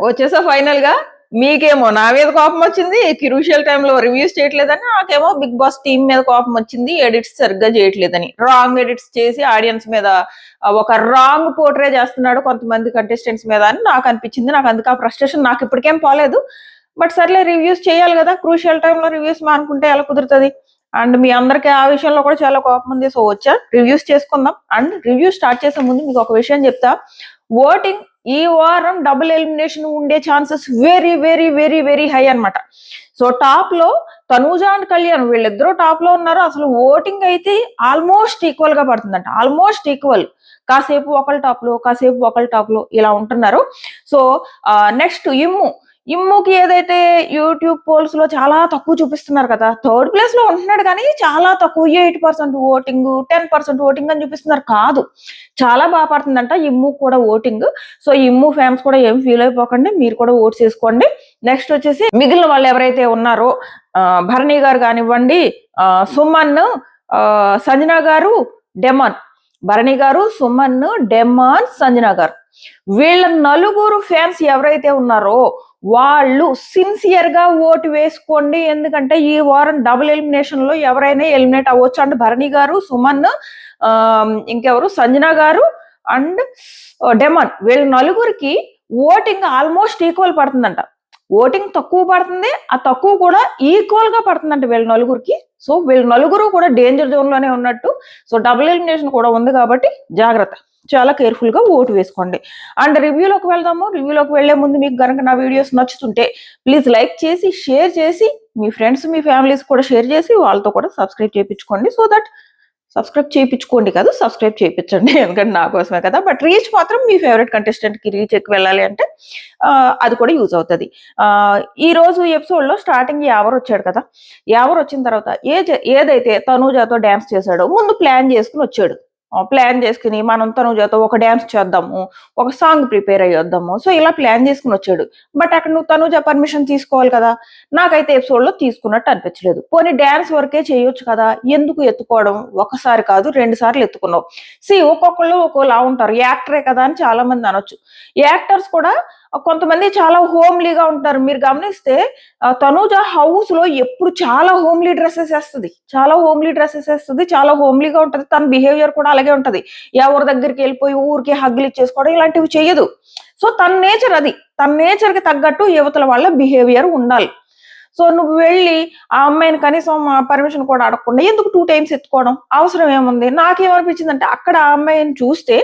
వచ్చేసా ఫైనల్ గా. మీకేమో నా మీద కోపం వచ్చింది, క్రూషియల్ టైంలో రివ్యూస్ చేయట్లేదని. నాకేమో బిగ్ బాస్ టీమ్ మీద కోపం వచ్చింది, ఎడిట్స్ సరిగ్గా చేయట్లేదని. రాంగ్ ఎడిట్స్ చేసి ఆడియన్స్ మీద ఒక రాంగ్ పోర్ట్రే చేస్తున్నాడు కొంతమంది కంటెస్టెంట్స్ మీద అని నాకు అనిపించింది. నాకు అందుకే ఆ ఫ్రస్ట్రేషన్ నాకు ఇప్పటికేం పోలేదు. బట్ సర్లే, రివ్యూస్ చేయాలి కదా, క్రూషియల్ టైంలో రివ్యూస్ మానుకుంటే ఎలా కుదురుతుంది? అండ్ మీ అందరికీ ఆ విషయంలో కూడా చాలా కోపం ఉంది. సో వచ్చా రివ్యూస్ చేసుకుందాం. అండ్ రివ్యూ స్టార్ట్ చేసే ముందు మీకు ఒక విషయం చెప్తా. ఓటింగ్ ఈ వారం డబుల్ ఎలిమినేషన్ ఉండే chances very very very very high అన్నమాట. సో టాప్ లో తనూజ అండ్ కళ్యాణ్ వీళ్ళిద్దరూ టాప్ లో ఉన్నారు. అసలు ఓటింగ్ అయితే ఆల్మోస్ట్ ఈక్వల్ గా పడుతుందంట, ఆల్మోస్ట్ ఈక్వల్. కాసేపు ఒకళ్ళ టాప్ లో, కాసేపు ఒకళ్ళ టాప్ లో ఇలా ఉంటున్నారు. సో నెక్స్ట్ ఇమ్ముకి ఏదైతే యూట్యూబ్ పోల్స్ లో చాలా తక్కువ చూపిస్తున్నారు కదా, థర్డ్ ప్లేస్ లో ఉంటున్నాడు కానీ చాలా తక్కువ, 8% ఓటింగ్, 10% ఓటింగ్ అని చూపిస్తున్నారు. కాదు, చాలా బాగా పడుతుందంట ఇమ్ము కూడా ఓటింగ్. సో ఇమ్ము ఫ్యాన్స్ కూడా ఏం ఫీల్ అయిపోకండి, మీరు కూడా ఓట్స్ చేసుకోండి. నెక్స్ట్ వచ్చేసి మిగిలిన వాళ్ళు ఎవరైతే ఉన్నారో, భరణి గారు కానివ్వండి, సుమన్, సంజన గారు, డెమాన్. భరణి గారు, సుమన్, డెమాన్, సంజన గారు, వీళ్ళ నలుగురు ఫ్యాన్స్ ఎవరైతే ఉన్నారో వాళ్ళు సిన్సియర్ గా ఓటు వేసుకోండి. ఎందుకంటే ఈ వారం డబుల్ ఎలిమినేషన్ లో ఎవరైనా ఎలిమినేట్ అవ్వచ్చు. అంటే భరణి గారు, సుమన్, ఇంకెవరు, సంజన గారు అండ్ డెమాన్, వీళ్ళ నలుగురికి ఓటింగ్ ఆల్మోస్ట్ ఈక్వల్ పడుతుందంట. ఓటింగ్ తక్కువ పడుతుంది, ఆ తక్కువ కూడా ఈక్వల్ గా పడుతుందంట వీళ్ళ నలుగురికి. సో వీళ్ళ నలుగురు కూడా డేంజర్ జోన్ లోనే ఉన్నట్టు. సో డబుల్ ఎలిమినేషన్ కూడా ఉంది కాబట్టి జాగ్రత్త, చాలా కేర్ఫుల్ గా ఓటు వేసుకోండి. అండ్ రివ్యూలోకి వెళ్దాము. రివ్యూలోకి వెళ్లే ముందు మీకు కనుక నా వీడియోస్ నచ్చుతుంటే ప్లీజ్ లైక్ చేసి, షేర్ చేసి, మీ ఫ్రెండ్స్, మీ ఫ్యామిలీస్ కూడా షేర్ చేసి వాళ్ళతో కూడా సబ్స్క్రైబ్ చేయించుకోండి. సో దట్ సబ్స్క్రైబ్ చేయించుకోండి కాదు, సబ్స్క్రైబ్ చేయించండి, ఎందుకంటే నా కోసమే కదా. బట్ రీచ్ మాత్రం మీ ఫేవరెట్ కంటెస్టెంట్ కి రీచ్ ఎక్కువ వెళ్ళాలి అంటే అది కూడా యూజ్ అవుతుంది. ఈ రోజు ఎపిసోడ్ లో స్టార్టింగ్ యావర్ వచ్చాడు కదా, యావర్ వచ్చిన తర్వాత ఏదైతే తనూజాతో డ్యాన్స్ చేశాడో ముందు ప్లాన్ చేసుకుని వచ్చాడు. ప్లాన్ చేసుకుని మనం తనూజాతో ఒక డ్యాన్స్ చేద్దాము, ఒక సాంగ్ ప్రిపేర్ అయ్యొద్దాము, సో ఇలా ప్లాన్ చేసుకుని వచ్చాడు. బట్ అక్కడ నువ్వు తనూజ పర్మిషన్ తీసుకోవాలి కదా. నాకైతే ఎపిసోడ్ లో తీసుకున్నట్టు అనిపించలేదు. పోనీ డ్యాన్స్ వరకే చేయొచ్చు కదా, ఎందుకు ఎత్తుకోవడం? ఒకసారి కాదు 2 సార్లు ఎత్తుకున్నావు. ఒక్కొక్కళ్ళు ఒక్కోలా ఉంటారు, యాక్టరే కదా అని చాలా మంది అనొచ్చు. యాక్టర్స్ కూడా కొంతమంది చాలా హోమ్లీగా ఉంటారు. మీరు గమనిస్తే తనూజ హౌస్ లో ఎప్పుడు చాలా హోమ్లీ డ్రెస్సెస్ వేస్తుంది, చాలా హోమ్లీ డ్రెస్సెస్ వేస్తుంది, చాలా హోమ్లీగా ఉంటది. తన బిహేవియర్ కూడా అలాగే ఉంటది. ఎవరి దగ్గరికి వెళ్ళిపోయి ఊరికి హగ్గులు ఇచ్చేసుకోవడం ఇలాంటివి చేయదు. సో తన నేచర్ అది, తన నేచర్ కి తగ్గట్టు యువతల వాళ్ళ బిహేవియర్ ఉండాలి. సో నువ్వు వెళ్ళి ఆ అమ్మాయిని కనీసం పర్మిషన్ కూడా అడగకుండా ఎందుకు 2 times ఎత్తుకోవడం అవసరం ఏముంది? నాకేమనిపించింది అంటే అక్కడ ఆ అమ్మాయిని చూస్తే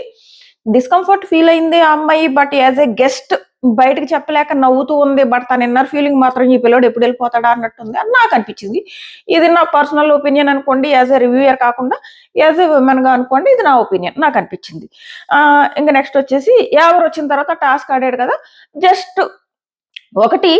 డిస్కంఫర్ట్ ఫీల్ అయింది ఆ అమ్మాయి. బట్ యాజ్ ఎ గెస్ట్ బయటకు చెప్పలేక నవ్వుతూ ఉంది. బట్ తన ఇన్నర్ ఫీలింగ్ మాత్రం ఈ పిల్లోడు ఎప్పుడు వెళ్ళిపోతాడా అన్నట్టుంది అని నాకు అనిపించింది. ఇది నా పర్సనల్ ఒపీనియన్ అనుకోండి, యాజ్ ఎ రివ్యూయర్ కాకుండా యాజ్ ఎ ఉమెన్ గా అనుకోండి, ఇది నా ఒపీనియన్, నాకు అనిపించింది. ఇంకా నెక్స్ట్ వచ్చేసి ఎవరు వచ్చిన తర్వాత టాస్క్ ఆడాడు కదా, జస్ట్ ఒకటి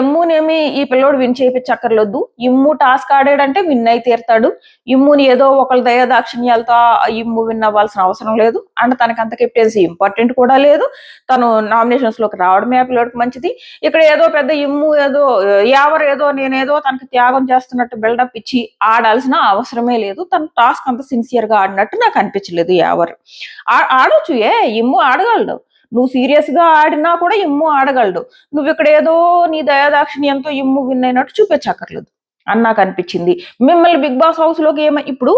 ఎమ్మునేమి ఈ పిల్లోడు విన్ చేయించక్కర్లేదు. ఇమ్ము టాస్క్ ఆడాడంటే విన్ అయి తీరుతాడు. ఇమ్ముని ఏదో ఒకళ్ళ దయాదాక్షిణ్యాలతో ఇమ్ము విన్ అవ్వాల్సిన అవసరం లేదు. అండ్ తనకి అంత కెప్టెన్సీ ఇంపార్టెంట్ కూడా లేదు. తను నామినేషన్స్ లోకి రావడమే ఆ పిల్లోడికి మంచిది. ఇక్కడ ఏదో పెద్ద ఇమ్ము ఏదో నేనేదో తనకి త్యాగం చేస్తున్నట్టు బిల్డప్ ఇచ్చి ఆడాల్సిన అవసరమే లేదు. తన టాస్క్ అంత సిన్సియర్ గా ఆడినట్టు నాకు అనిపించలేదు. ఆడొచ్చు, ఇమ్ము ఆడగలడు. నువ్వు సీరియస్ గా ఆడినా కూడా ఇమ్ము ఆడగలడు. నువ్వు ఇక్కడ ఏదో నీ దయాదాక్షిణ్యంతో ఇమ్ము విన్ అయినట్టు చూపించక్కర్లేదు అని నాకు అనిపించింది. మిమ్మల్ని బిగ్ బాస్ హౌస్ లోకి ఇప్పుడు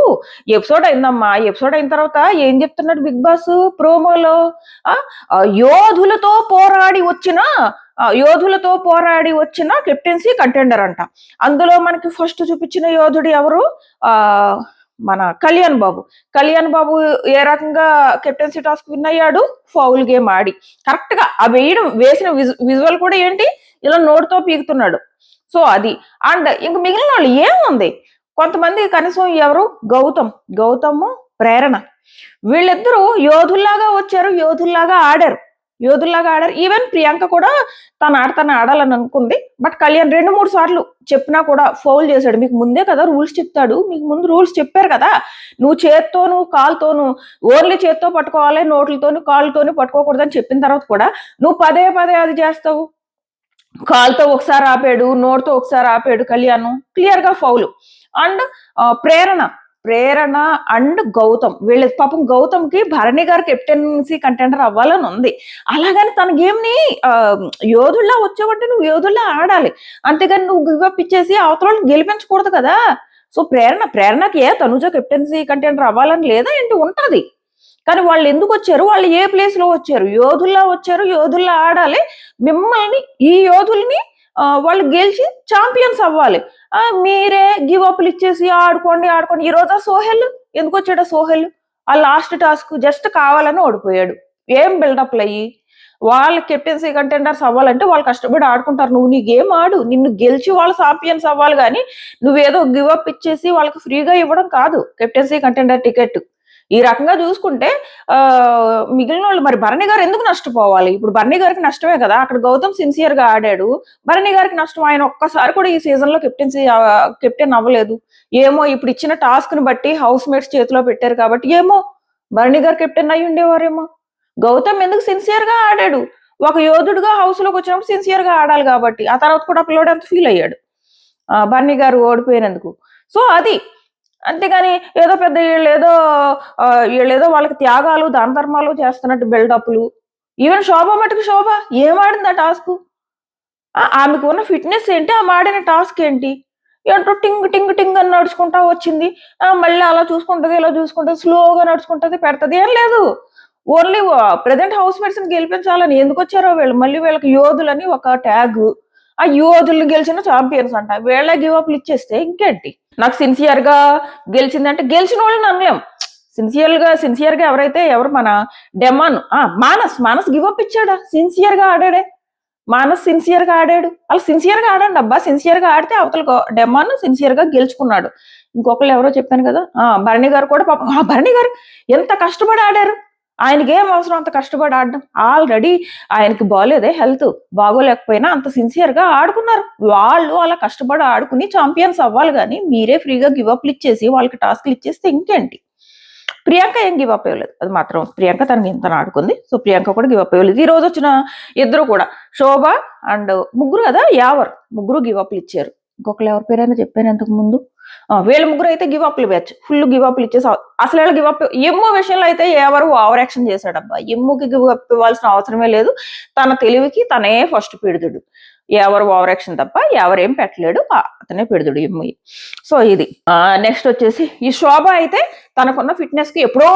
ఎపిసోడ్ అయిందమ్మా, ఎపిసోడ్ అయిన తర్వాత ఏం చెప్తున్నాడు బిగ్ బాస్ ప్రోమోలో? యోధులతో పోరాడి వచ్చిన కెప్టెన్సీ కంటెండర్ అంట. అందులో మనకి ఫస్ట్ చూపించిన యోధుడు ఎవరు? మన కళ్యాణ్ బాబు ఏ రకంగా కెప్టెన్సీ టాస్క్ విన్ అయ్యాడు? ఫౌల్ గేమ్ ఆడి కరెక్ట్ గా ఆ వేసిన విజువల్ కూడా ఏంటి, ఇలా నోటితో పీకుతున్నాడు. సో అది. అండ్ ఇంక మిగిలిన వాళ్ళు ఏముంది, కొంతమంది కనీసం ఎవరు, గౌతమ్, ప్రేరణ, వీళ్ళిద్దరూ యోధుల్లాగా వచ్చారు, యోధుల్లాగా ఆడారు. ఈవెన్ ప్రియాంక కూడా తను ఆడాలని అనుకుంది. బట్ కళ్యాణ్ 2-3 సార్లు చెప్పినా కూడా ఫౌల్ చేశాడు. మీకు ముందే కదా రూల్స్ చెప్తాడు, మీకు ముందు రూల్స్ చెప్పారు కదా. నువ్వు చేత్తోను కాలుతోను, ఓన్లీ చేత్తో పట్టుకోవాలి, నోట్లతోను కాళ్ళతోని పట్టుకోకూడదని చెప్పిన తర్వాత కూడా నువ్వు పదే అది చేస్తావు. కాలుతో ఒకసారి ఆపాడు, నోటితో ఒకసారి ఆపాడు కళ్యాణ్, క్లియర్ గా foul. And Prerana Prerana and Gautam వీళ్ళ పాపం గౌతమ్కి భరణి గారు కెప్టెన్సీ కంటెండర్ అవ్వాలని ఉంది. అలాగని తన గేమ్ ని యోధుల్లా వచ్చావంటే నువ్వు యోధుల్లా ఆడాలి, అంతేగాని నువ్వు గివప్ ఇచ్చేసి అవతల గెలిపించకూడదు కదా. సో ప్రేరణకి తనుజ కెప్టెన్సీ కంటెండర్ అవ్వాలని లేదా ఏంటి, ఉంటది. కానీ వాళ్ళు ఎందుకు వచ్చారు, వాళ్ళు ఏ ప్లేస్ లో వచ్చారు, యోధుల్లా వచ్చారు, యోధుల్లా ఆడాలి. మిమ్మల్ని ఈ యోధుల్ని వాళ్ళు గెలిచి ఛాంపియన్స్ అవ్వాలి. మీరే గివ్ అప్లు ఇచ్చేసి ఆడుకోండి. ఈ రోజు సోహెల్ ఎందుకు వచ్చాడు? సోహెల్ ఆ లాస్ట్ టాస్క్ జస్ట్ కావాలని ఓడిపోయాడు. ఏం బిల్డప్లు అయ్యి వాళ్ళ కెప్టెన్సీ కంటెండర్స్ అవ్వాలంటే వాళ్ళు కష్టపడి ఆడుకుంటారు. నువ్వు నీ గేమ్ ఆడు, నిన్ను గెలిచి వాళ్ళు ఛాంపియన్స్ అవ్వాలి. కానీ నువ్వేదో గివ్ అప్ ఇచ్చేసి వాళ్ళకి ఫ్రీగా ఇవ్వడం కాదు కెప్టెన్సీ కంటెండర్ టికెట్. ఈ రకంగా చూసుకుంటే మిగిలిన వాళ్ళు మరి భరణి గారు ఎందుకు నష్టపోవాలి? ఇప్పుడు భరణి గారికి నష్టమే కదా. అక్కడ గౌతమ్ సిన్సియర్ గా ఆడాడు, భరణి గారికి నష్టం. ఆయన ఒక్కసారి కూడా ఈ సీజన్ లో కెప్టెన్ అవ్వలేదు. ఏమో ఇప్పుడు ఇచ్చిన టాస్క్ ని బట్టి హౌస్ మేట్స్ చేతిలో పెట్టారు కాబట్టి ఏమో భరణి గారు కెప్టెన్ అయి ఉండేవారేమో. గౌతమ్ ఎందుకు సిన్సియర్ గా ఆడాడు, ఒక యోధుడుగా హౌస్ లోకి వచ్చినప్పుడు సిన్సియర్ గా ఆడాలి కాబట్టి. ఆ తర్వాత కూడా పిల్లోడు అంత ఫీల్ అయ్యాడు భరణి గారు ఓడిపోయినందుకు. సో అది అంతేగాని ఏదో పెద్ద వీళ్ళేదో వాళ్ళకి త్యాగాలు దాన ధర్మాలు చేస్తున్నట్టు బిల్డప్లు. ఈవెన్ శోభ మటుకు శోభ ఏమాడింది ఆ టాస్క్? ఆమెకు ఉన్న ఫిట్నెస్ ఏంటి, ఆమె ఆడిన టాస్క్ ఏంటి? ఏంటో టింగ్ టింగ్ టింగ్ అని నడుచుకుంటా వచ్చింది. మళ్ళీ అలా చూసుకుంటది, ఇలా చూసుకుంటది, స్లోగా నడుచుకుంటది, పెడతది. ఏం లేదు, ఓన్లీ ప్రజెంట్ హౌస్ మేట్స్ ని గెలిపించాలని. ఎందుకు వచ్చారో వీళ్ళు, మళ్ళీ వీళ్ళకి యోధులని ఒక ట్యాగ్. ఆ యోధుల్ని గెలిచిన ఛాంపియన్స్ అంట. వీళ్ళ గివ్ అప్లు ఇచ్చేస్తే ఇంకేంటి? నాకు సిన్సియర్ గా గెలిచిందంటే గెలిచిన వాళ్ళని అనలేం. సిన్సియర్ గా ఎవరు మన డెమాన్ మానస్ గివ్ అప్ ఇచ్చాడా? సిన్సియర్ గా ఆడాడే మానస్, సిన్సియర్ గా ఆడాడు. వాళ్ళు సిన్సియర్ గా ఆడండి అబ్బా. సిన్సియర్ గా ఆడితే అవతల డెమాన్ సిన్సియర్ గా గెలుచుకున్నాడు. ఇంకొకళ్ళు ఎవరో చెప్పాను కదా, భరణి గారు కూడా పాపం. భరణి గారు ఎంత కష్టపడి ఆడారు, ఆయనకి ఏం అవసరం అంత కష్టపడి ఆడడం? ఆల్రెడీ ఆయనకి బాగోలేదే, హెల్త్ బాగోలేకపోయినా అంత సిన్సియర్ గా ఆడుకున్నారు. వాళ్ళు అలా కష్టపడి ఆడుకుని ఛాంపియన్స్ అవ్వాలి. కానీ మీరే ఫ్రీగా గివ్ అప్లు ఇచ్చేసి వాళ్ళకి టాస్క్లు ఇచ్చేస్తే ఇంకేంటి? ప్రియాంక ఏం గివ్ అప్ ఇవ్వలేదు, అది మాత్రం ప్రియాంక తనకి ఎంత ఆడుకుంది. సో ప్రియాంక కూడా గివ్ అప్ ఇవ్వలేదు. ఈ రోజు వచ్చిన ఇద్దరు కూడా శోభ అండ్ ముగ్గురు కదా, ముగ్గురు గివ్ అప్లు ఇచ్చారు. ఇంకొకరు ఎవరి పేరైనా చెప్పాను ఇంతకు ముందు. వీళ్ళ ముగ్గురు అయితే గివ్ అప్లు ఇవ్వచ్చు, ఫుల్ గివ్ అప్లు ఇచ్చేసి. అసలు వీళ్ళు గివ్ అప్ ఎమ్ము విషయంలో అయితే ఎవరు ఓవర్ యాక్షన్ చేశాడబ్బా. ఎమ్ముకి గివ్ అప్ ఇవ్వాల్సిన అవసరమే లేదు. తన తెలివికి తనే ఫస్ట్ పెడుతుడు. ఎవరు ఓవర్ యాక్షన్ తప్ప ఎవరేం పెట్టలేడు, అతనే పెడుతుడు ఎమ్ము. సో ఇది నెక్స్ట్ వచ్చేసి ఈ శోభ అయితే తనకున్న ఫిట్నెస్ కి ఎప్పుడో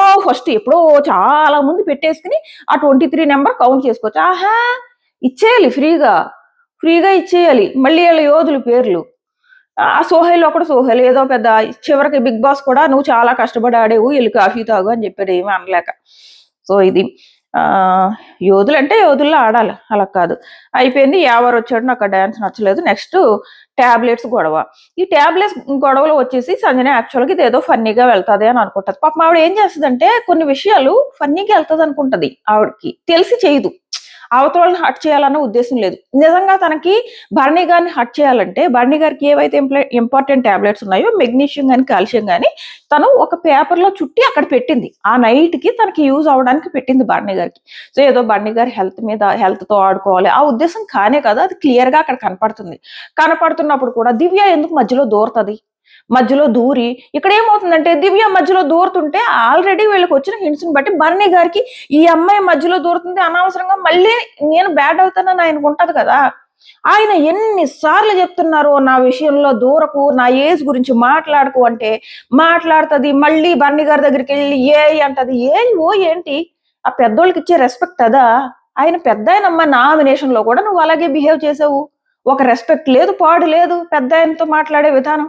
చాలా ముందు పెట్టేసుకుని ఆ 23 నెంబర్ కౌంట్ చేసుకోవచ్చు. ఇచ్చేయాలి, ఫ్రీగా ఇచ్చేయాలి. మళ్ళీ వీళ్ళ యోధుల పేర్లు ఆ సోహెల్ ఏదో పెద్ద. చివరికి బిగ్ బాస్ కూడా నువ్వు చాలా కష్టపడి ఆడేవు, వీళ్ళు కాఫీ తాగు అని చెప్పాడు, ఏమీ అనలేక. సో ఇది యోధులు అంటే యోధుల్లో ఆడాలి, అలా కాదు. అయిపోయింది. ఎవరు వచ్చాడు, నాకు ఆ డాన్స్ నచ్చలేదు. నెక్స్ట్ టాబ్లెట్స్ గొడవ. ఈ టాబ్లెట్స్ గొడవలు వచ్చేసి సంజన యాక్చువల్గా ఇది ఏదో ఫన్నీగా వెళ్తుంది అని అనుకుంటది. పాపం ఆవిడ ఏం చేస్తుందంటే కొన్ని విషయాలు ఫన్నీగా వెళ్తుంది అనుకుంటది, ఆవిడకి తెలిసి చేయదు. అవతలని హట్ చేయాలన్న ఉద్దేశం లేదు. నిజంగా తనకి భరణి గారిని హట్ చేయాలంటే భరణి గారికి ఏవైతే ఇంపార్టెంట్ టాబ్లెట్స్ ఉన్నాయో మెగ్నీషియం కానీ కాల్షియం కానీ తను ఒక పేపర్ లో చుట్టి అక్కడ పెట్టింది. ఆ నైట్ కి తనకి యూజ్ అవడానికి పెట్టింది భరణి గారికి. సో ఏదో భరణి గారి హెల్త్ తో ఆడుకోవాలి ఆ ఉద్దేశం కానే కదా, అది క్లియర్ గా అక్కడ కనపడుతున్నప్పుడు కూడా దివ్య ఎందుకు మధ్యలో దూరుతుంది? మధ్యలో దూరి ఇక్కడ ఏమవుతుందంటే దివ్య మధ్యలో దూరుతుంటే ఆల్రెడీ వీళ్ళకి వచ్చిన హింట్స్ ని బట్టి భరణి గారికి ఈ అమ్మాయి మధ్యలో దూరుతుంది, అనవసరంగా మళ్ళీ నేను బ్యాడ్ అవుతానని ఆయనకు ఉంటది కదా. ఆయన ఎన్నిసార్లు చెప్తున్నారు నా విషయంలో దూరకు, నా ఏజ్ గురించి మాట్లాడుకు అంటే మాట్లాడుతుంది. మళ్ళీ భరణి గారి దగ్గరికి వెళ్ళి అంటది. ఏంటి ఆ పెద్దోళ్ళకి ఇచ్చే రెస్పెక్ట్ అదా? ఆయన పెద్ద ఆయనమ్మ నామినేషన్ లో కూడా నువ్వు అలాగే బిహేవ్ చేసావు. ఒక రెస్పెక్ట్ లేదు, పాడు లేదు పెద్ద ఆయనతో మాట్లాడే విధానం.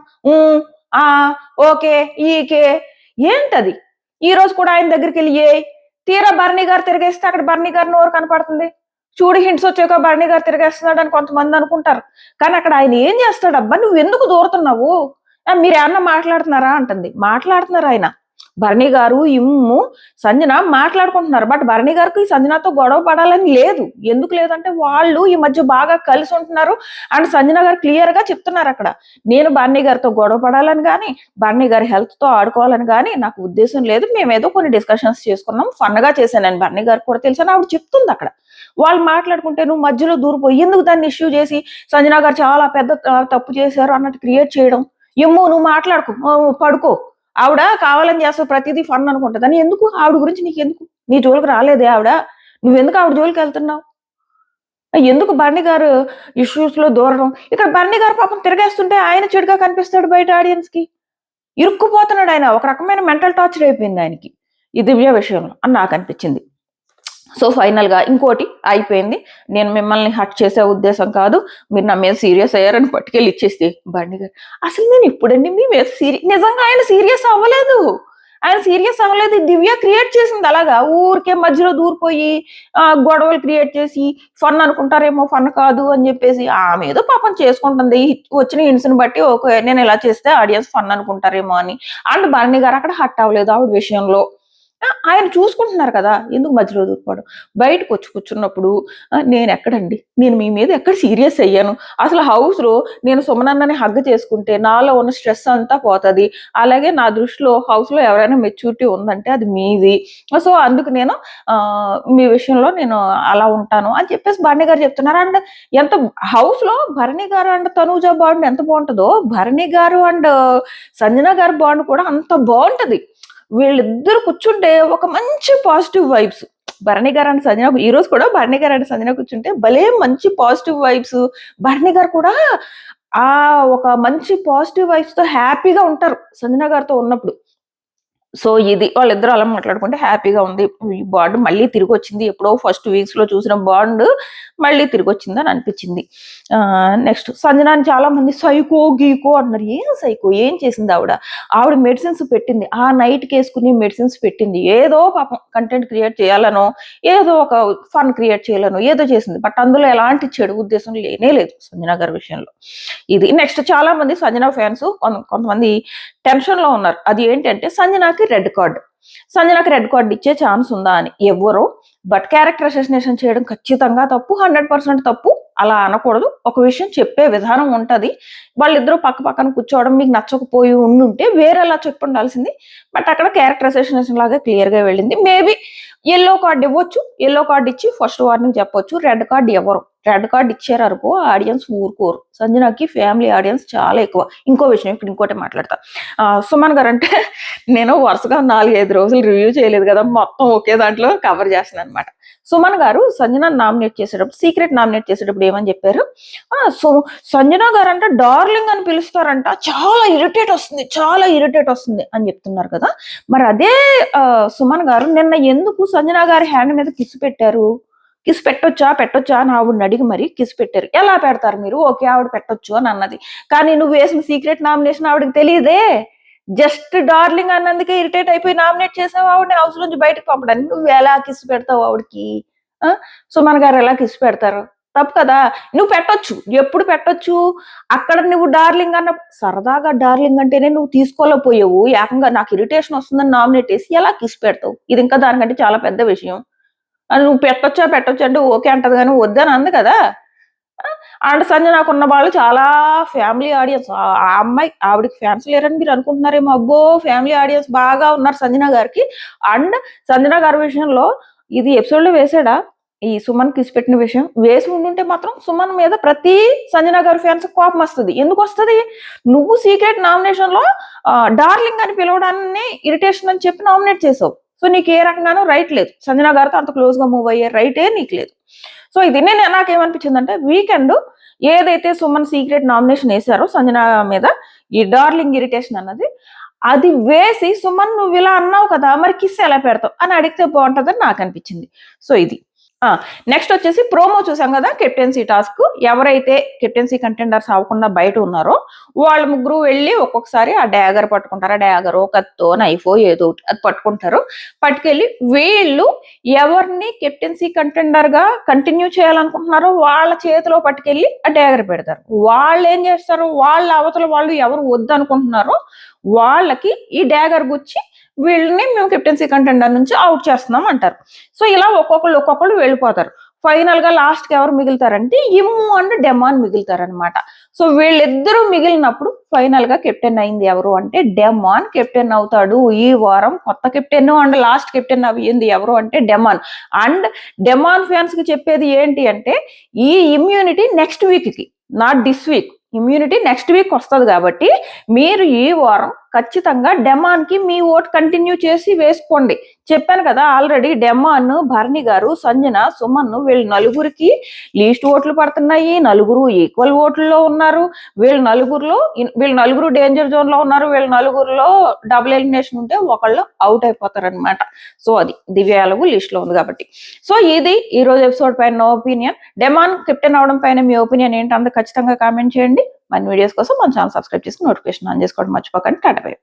ఓకే ఈకే ఏంటది? ఈ రోజు కూడా ఆయన దగ్గరికి వెళ్ళి తీరా భరణి గారు తిరిగేస్తే అక్కడ భరణి గారి నోరు కనపడుతుంది. చూడు హింట్స్ వచ్చాక భరణి గారు తిరిగేస్తున్నాడు అని కొంతమంది అనుకుంటారు. కానీ అక్కడ ఆయన ఏం చేస్తాడబ్బా, నువ్వు ఎందుకు దూరుతున్నావు, మీరు ఏమన్నా మాట్లాడుతున్నారా అంటుంది. మాట్లాడుతున్నారు ఆయన, భరణి గారు ఇమ్ము సంజన మాట్లాడుకుంటున్నారు. బట్ భరణి గారికి సంజనతో గొడవ పడాలని లేదు. ఎందుకు లేదంటే వాళ్ళు ఈ మధ్య బాగా కలిసి ఉంటున్నారు అండ్ సంజన గారు క్లియర్ గా చెప్తున్నారు అక్కడ, నేను భరణి గారితో గొడవ పడాలని కానీ భరణి గారి హెల్త్ తో ఆడుకోవాలని కానీ నాకు ఉద్దేశం లేదు. మేమేదో కొన్ని డిస్కషన్స్ చేసుకున్నాం, ఫన్ గా చేశానని భరణి గారికి కూడా తెలుసని ఆవిడ చెప్తుంది అక్కడ. వాళ్ళు మాట్లాడుకుంటే నువ్వు మధ్యలో దూరిపోయి ఎందుకు దాన్ని ఇష్యూ చేసి సంజన గారు చాలా పెద్ద తప్పు చేశారు అన్నట్టు క్రియేట్ చేయడం. నువ్వు మాట్లాడుకో, పడుకో ఆవిడ కావాలని చేస్తావు ప్రతిదీ ఫన్ అనుకుంటుంది అని ఎందుకు ఆవిడ గురించి నీకెందుకు? నీ జోలికి రాలేదే ఆవిడ, నువ్వెందుకు ఆవిడ జోలికి వెళ్తున్నావు? ఎందుకు బర్నీ గారు ఇష్యూస్ లో దూరడం? ఇక్కడ బర్నీ గారు పాపం తిరగేస్తుంటే ఆయన చెడుగా కనిపిస్తాడు బయట ఆడియన్స్ కి, ఇరుక్కుపోతున్నాడు ఆయన, ఒక రకమైన మెంటల్ టార్చర్ అయిపోయింది ఆయనకి ఈ దివ్య విషయంలో అని నాకు అనిపించింది. సో ఫైనల్ గా ఇంకోటి అయిపోయింది, నేను మిమ్మల్ని హట్ చేసే ఉద్దేశం కాదు, మీరు నా మీద సీరియస్ అయ్యారని పట్టుకెళ్ళి ఇచ్చేస్తే బర్నీ గారు, అసలు నేను ఇప్పుడండి మీ మీద నిజంగా ఆయన సీరియస్ అవ్వలేదు, ఆయన సీరియస్ అవ్వలేదు, దివ్య క్రియేట్ చేసింది అలాగా, ఊరికే మధ్యలో దూరిపోయి గొడవలు క్రియేట్ చేసి ఫన్ అనుకుంటారేమో, ఫన్ కాదు అని చెప్పేసి ఆమె ఏదో పాపం చేసుకుంటుంది వచ్చిన హింట్స్ ని బట్టి, ఓకే నేను ఇలా చేస్తే ఆడియన్స్ ఫన్ అనుకుంటారేమో అని. అండ్ బర్నీ గారు అక్కడ హట్ అవ్వలేదు ఆవిడ విషయంలో, ఆయన చూసుకుంటున్నారు కదా, ఎందుకు మధ్యలో దూరిపోవడం? బయటకు వచ్చి కూర్చున్నప్పుడు నేను ఎక్కడండి, నేను మీ మీద ఎక్కడ సీరియస్ అయ్యాను? అసలు హౌస్ లో నేను సుమనన్నని హగ్ చేసుకుంటే నాలో ఉన్న స్ట్రెస్ అంతా పోతుంది, అలాగే నా దృష్టిలో హౌస్ లో ఎవరైనా మెచ్యూరిటీ ఉందంటే అది మీది, సో అందుకు నేను మీ విషయంలో నేను అలా ఉంటాను అని చెప్పేసి భరణి గారు చెప్తున్నారు. అండ్ ఎంత హౌస్ లో భరణి గారు అండ్ తనూజ బాండ్ ఎంత బాగుంటుందో, భరణి గారు అండ్ సంజన గారి బాండ్ కూడా అంత బాగుంటది. వీళ్ళిద్దరు కూర్చుంటే ఒక మంచి positive vibes, Bharani garu and Sanjana, ఈ రోజు కూడా భరణి గారు అండ్ సంజన కూర్చుంటే భలే మంచి పాజిటివ్ వైబ్స్, భరణి గారు కూడా ఒక మంచి పాజిటివ్ వైబ్స్ తో హ్యాపీగా ఉంటారు సంజన గారితో ఉన్నప్పుడు. సో ఇది వాళ్ళిద్దరూ అలా మాట్లాడుకుంటే హ్యాపీగా ఉంది, ఈ బాండ్ మళ్ళీ తిరిగి వచ్చింది, ఎప్పుడో ఫస్ట్ వీక్స్ లో చూసిన బాండ్ మళ్ళీ తిరిగి వచ్చింది అని అనిపించింది. నెక్స్ట్ సంజనాని చాలా మంది సైకో గీకో అంటున్నారు. ఏం సైకో, ఏం చేసింది ఆవిడ మెడిసిన్స్ పెట్టింది, ఆ నైట్ వేసుకుని మెడిసిన్స్ పెట్టింది, ఏదో పాపం కంటెంట్ క్రియేట్ చేయాలనో, ఏదో ఒక ఫన్ క్రియేట్ చేయాలనో ఏదో చేసింది, బట్ అందులో ఎలాంటి చెడు ఉద్దేశం లేనే లేదు సంజన గారి విషయంలో. ఇది నెక్స్ట్ చాలా మంది సంజన ఫ్యాన్స్ కొంతమంది టెన్షన్ లో ఉన్నారు, అది ఏంటంటే సంజనాకి రెడ్ కార్డ్, సంజనాకి రెడ్ కార్డ్ ఇచ్చే ఛాన్స్ ఉందా అని. ఎవరో బట్ క్యారెక్టర్ అసోసినేషన్ చేయడం ఖచ్చితంగా తప్పు, 100% తప్పు, అలా అనకూడదు. ఒక విషయం చెప్పే విధానం ఉంటది, వాళ్ళిద్దరూ పక్క పక్కన కూర్చోవడం మీకు నచ్చకపోయి ఉండుంటే వేరేలా చెప్పి ఉండాల్సింది, బట్ అక్కడ క్యారెక్టర్ అసోసినేషన్ లాగా క్లియర్ గా వెళ్ళింది. మేబీ ఎల్లో కార్డ్ ఇవ్వచ్చు, ఎల్లో కార్డ్ ఇచ్చి ఫస్ట్ వార్నింగ్ చెప్పొచ్చు, రెడ్ కార్డ్ ఎవరు రెడ్ కార్డ్ ఇచ్చారు అనుకో ఆడియన్స్ ఊరుకోరు, సంజనాకి ఫ్యామిలీ ఆడియన్స్ చాలా ఎక్కువ. ఇంకో విషయం ఇక్కడ ఇంకోటి మాట్లాడతా, సుమన్ గారు అంటే నేను వరుసగా 4-5 రోజులు రివ్యూ చేయలేదు కదా, మొత్తం ఒకే దాంట్లో కవర్ చేస్తున్నాను అనమాట. సుమన్ గారు సంజన నామినేట్ చేసేటప్పుడు, సీక్రెట్ నామినేట్ చేసేటప్పుడు ఏమని చెప్పారు, సంజన గారు అంటే డార్లింగ్ అని పిలుస్తారంట, చాలా ఇరిటేట్ వస్తుంది అని చెప్తున్నారు కదా. మరి అదే సుమన్ గారు నిన్న ఎందుకు సంజన గారి హ్యాండ్ మీద కిస్ పెట్టారు? కిస్ పెట్టొచ్చా అని ఆవిడని అడిగి మరి కిస్ పెట్టారు. ఎలా పెడతారు మీరు? ఓకే ఆవిడ పెట్టొచ్చు అని అన్నది, కానీ నువ్వు వేసిన సీక్రెట్ నామినేషన్ ఆవిడకి తెలియదే, జస్ట్ డార్లింగ్ అన్నందుకే ఇరిటేట్ అయిపోయి నామినేట్ చేసావు ఆవిడని హౌస్ నుంచి బయటకు పంపడానికి. నువ్వు ఎలా కిస్ పెడతావు ఆవిడకి? సుమన్ గారు ఎలా కిస్ పెడతారు? తప్పు కదా. నువ్వు పెట్టొచ్చు, ఎప్పుడు పెట్టొచ్చు, అక్కడ నువ్వు డార్లింగ్ అన్న సరదాగా డార్లింగ్ అంటేనే నువ్వు తీసుకోలేకపోయావు, ఏకంగా నాకు ఇరిటేషన్ వస్తుందని నామినేట్ చేసి ఎలా కిస్ పెడతావు? ఇది ఇంకా దానికంటే చాలా పెద్ద విషయం. నువ్వు పెట్టొచ్చు అంటే ఓకే అంటది, కానీ వద్దని అంది కదా. అండ్ సంజనాకు ఉన్న వాళ్ళు చాలా ఫ్యామిలీ ఆడియన్స్, ఆ అమ్మాయి ఆవిడకి ఫ్యాన్స్ లేరని మీరు అనుకుంటున్నారేమో, అబ్బో ఫ్యామిలీ ఆడియన్స్ బాగా ఉన్నారు సంజన గారికి. అండ్ సంజన గారి విషయంలో ఇది ఎపిసోడ్ లో వేసాడా ఈ సుమన్ కిస్ పెట్టిన విషయం? వేసి ఉండుంటే మాత్రం సుమన్ మీద ప్రతి సంజన గారి ఫ్యాన్స్ కోపం వస్తుంది. ఎందుకు వస్తుంది? నువ్వు సీక్రెట్ నామినేషన్ లో డార్లింగ్ అని పిలవడాన్ని ఇరిటేషన్ అని చెప్పి నామినేట్ చేసావు, సో నీకు ఏ రకంగానూ రైట్ లేదు, సంజన గారితో అంత క్లోజ్ గా మూవ్ అయ్యే రైటే నీకు లేదు. సో ఇది నాకేమనిపించింది అంటే, వీకెండ్ ఏదైతే సుమన్ సీక్రెట్ నామినేషన్ వేసారో సంజన మీద ఈ డార్లింగ్ ఇరిటేషన్ అన్నది, అది వేసి సుమన్ నువ్వు ఇలా అన్నావు కదా మరి కిస్ ఎలా పెడతావు అని అడిగితే బాగుంటుందని నాకు అనిపించింది. సో ఇది నెక్స్ట్ వచ్చేసి ప్రోమో చూసాం కదా, కెప్టెన్సీ టాస్క్. ఎవరైతే కెప్టెన్సీ కంటెండర్స్ అవ్వకుండా బయట ఉన్నారో వాళ్ళు ముగ్గురు వెళ్ళి ఒక్కొక్కసారి ఆ డ్యాగర్ పట్టుకుంటారు, ఆ డ్యాగరో కత్తో నైఫో ఏదో అది పట్టుకుంటారు. పట్టుకెళ్ళి వీళ్ళు ఎవరిని కెప్టెన్సీ కంటెండర్ గా కంటిన్యూ చేయాలనుకుంటున్నారో వాళ్ళ చేతిలో పట్టుకెళ్ళి ఆ డ్యాగర్ పెడతారు. వాళ్ళు ఏం చేస్తారు, వాళ్ళ అవతల వాళ్ళు ఎవరు వద్దనుకుంటున్నారో వాళ్ళకి ఈ డ్యాగర్ గుచ్చి వీళ్ళని మేము కెప్టెన్సీ కంటెండర్ నుంచి అవుట్ చేస్తున్నాం అంటారు. సో ఇలా ఒక్కొక్కళ్ళు వెళ్ళిపోతారు. ఫైనల్ గా లాస్ట్ కి ఎవరు మిగులుతారంటే ఇమ్ము అండ్ డెమాన్ మిగులుతారనమాట. సో వీళ్ళిద్దరూ మిగిలినప్పుడు ఫైనల్ గా కెప్టెన్ అయింది ఎవరు అంటే డెమాన్ కెప్టెన్ అవుతాడు. ఈ వారం కొత్త కెప్టెన్ అండ్ లాస్ట్ కెప్టెన్ అయ్యింది ఎవరు అంటే డెమాన్. అండ్ డెమాన్ ఫ్యాన్స్ కి చెప్పేది ఏంటి అంటే, ఈ ఇమ్యూనిటీ నెక్స్ట్ వీక్ కి, not this week, immunity next week వస్తుంది కాబట్టి మీరు ఈ వారం ఖచ్చితంగా డెమాన్ కి మీ ఓట్ కంటిన్యూ చేసి వేసుకోండి. చెప్పాను కదా ఆల్రెడీ డెమాన్, భరణి గారు, సంజన, సుమన్ వీళ్ళు నలుగురికి లీస్ట్ ఓట్లు పడుతున్నాయి. నలుగురు ఈక్వల్ ఓట్లలో ఉన్నారు. వీళ్ళు నలుగురు డేంజర్ జోన్ లో ఉన్నారు. వీళ్ళ నలుగురులో డబుల్ ఎలిమినేషన్ ఉంటే ఒకళ్ళు అవుట్ అయిపోతారు అనమాట. సో అది దివ్య ఎలాగూ లిస్ట్ లో ఉంది కాబట్టి. సో ఇది ఈ రోజు ఎపిసోడ్ పైన నా ఒపీనియన్. డెమాన్ కెప్టెన్ అవడం పైన మీ ఒపీనియన్ ఏంటి అంత ఖచ్చితంగా కామెంట్ చేయండి. మన వీడియోస్ కోసం మన ఛానల్ సబ్స్క్రైబ్ చేసుకుని నోటిఫికేషన్ ఆన్ చేసుకోవడం మర్చిపోకండి. Tata bye.